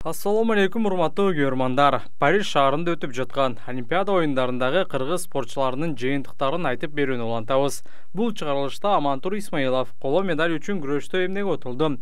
Assalamu alaikum, урматтуу көрөрмандар. Париж шаарында өтүп жаткан Олимпиада оюндарындагы кыргыз спортчуларынын жыйынтыктарын айтып берүүнү улантабыз. Бул чыгарылышта Амантур Исмаилов коло медаль үчүн күрөштө эмнеге отурду.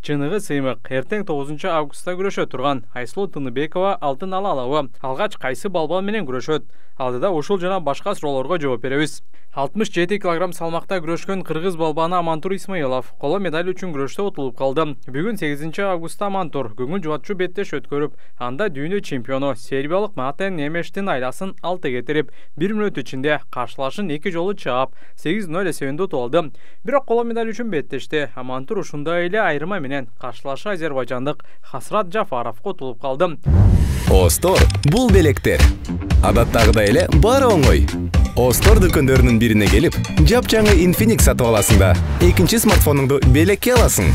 Чыныгы сыймык эртең 9 августта күрөшө турган Айсулуу Тыныбекова алтын ала алабы. Алгач кайсы балбан менен күрөшөт? Алдыда ушул жана башка суроолорго жооп беребиз. 67 кг салмакта күрөшкөн кыргыз балбаны Амантур Исмаилов коло медаль үчүн күрөштө утулуп калды. Бүгүн 8 августта Амантур көңүл жубатчу беттеш өткөрүп, анда дүйнө чемпиону сербиялык Матен Немештин айласын алты кетирип, 1 мүнөт ичинде каршылашын 2 жолу чаап, 8-0 эсебинде утуп алды. Бирок коло медаль үчүн беттеште Амантур ушундай эле айырма менен каршылашы азербайжандык Хасрат Жафаровго утулуп калды. Остор бул белектер. Адаттагыдай эле баары оңой. Остор дүкөндөрүнүн бирине келип, жапжаңы Infinix сатып аласың да, экинчи смартфонуңду белекке аласың.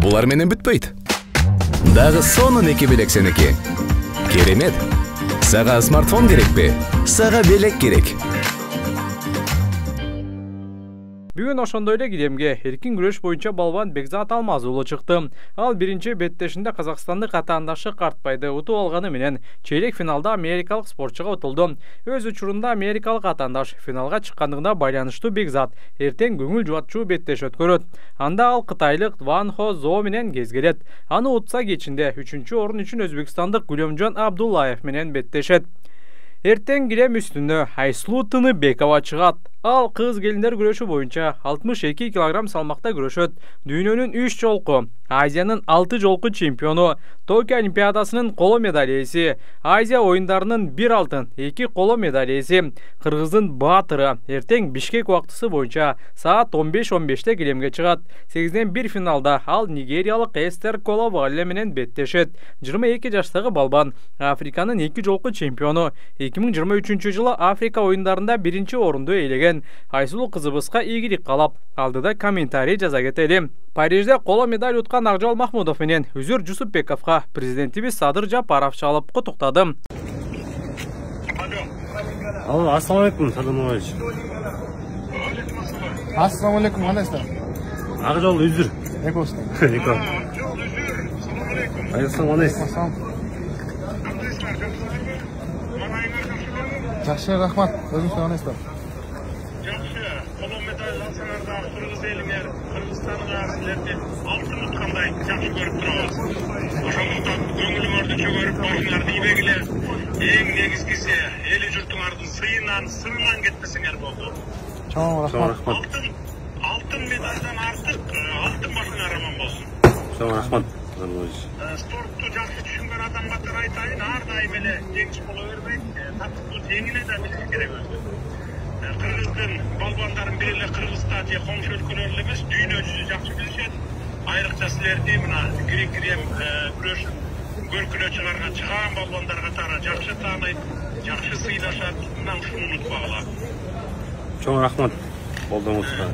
Булар менен бүтпөйт. Дагы сонун 2 белек сеники. Керемет. Сага смартфон керекпи? Сага белек керек. Бүгүн ошондой эле киремге эркин күрөш боюнча балбан Бекзат Алмазуулу чыкты. Ал биринчи беттешинде казакстандык атаандашы Картбайды утуп алганы менен чейрек финалда америкалык спортчуга утулду. Өз учурунда америкалык атаандаш финалга чыккандыгына байланыштуу Бекзат эртең көңүл жубатчу беттеш өткөрөт. Анда ал кытайлык Ван Хо Зоо менен кезгелет. Аны утса кечинде 3-чү орун үчүн өзбекстандык Гулемжон Абдуллаев менен беттешет. Эртең кирем үстүнө Айсулуу Тыныбекова чыгат. Ал кыз келиндер күрөшү боюнча 62 кг салмакта күрөшөт. Дүйнөнүн 3 жолку, Азиянын 6 жолку чемпиону, Токио Олимпиадасынын коло медаль ээси, Азия оюндарынын 1 алтын, 2 коло медаль ээси, кыргыздын баатыры эртең Бишкек убактысы боюнча саат 15:15 килемге чыгат. 8-1 финалда ал нигериялык Эстер Колобале менен беттешет. 22 жаштагы балбан Африканын 2 жолку чемпиону, 2023-жылы Африка оюндарында 1-чи орунду ээлеген. Айсулуу кызыбызга ийгилик каалап, алдыда комментарий жаза кетели. Парижде коло медаль уткан Акжол Махмудов менен Үзүр Жусупбековго президентибиз Садыр Жапаров чалып куттуктады. Алло, ассаламу алейкум, Садыр Мамаевич. Ассаламу алейкум, кандайсыздар? Акжол Үзүр. Экосу. Эко. Ассаламу алейкум. Жакшы, рахмат. Өзүңүз кандайсыздар? Жакшы, коло медаль алсаңарда кыргыз элиңер, Кыргызстанга силерди алтын уткандай жакшы көрүп турабыз. Ошондуктан көңүлүңөрдү чөгөрүп башыңарды ийбегиле. Эң негизгиси эли журтуңардын сырынан кетпесеңер болду. Чоң рахмат. Алтын медальдан артык алтын башыңар аман болсун. Чоң рахмат. Спортту жакшы түшүнгөн адам катары айтайын, ар дайым эле жеңиш боло бербейт. Тактыктуу жеңиле да билиш керек өзү. Кыргыздын балбандарын бир эле Кыргызста же коңшу өлкөлөр эле эмес, дүйнө жүзү жакшы билишет. Айрыкча силерди мына кирем күрөшүн көркүнө чыган балбандар катары жакшы тааныйт, жакшы сыйлашат. Мына ушуну унутпагыла. Чоң рахмат. Болдуңузга.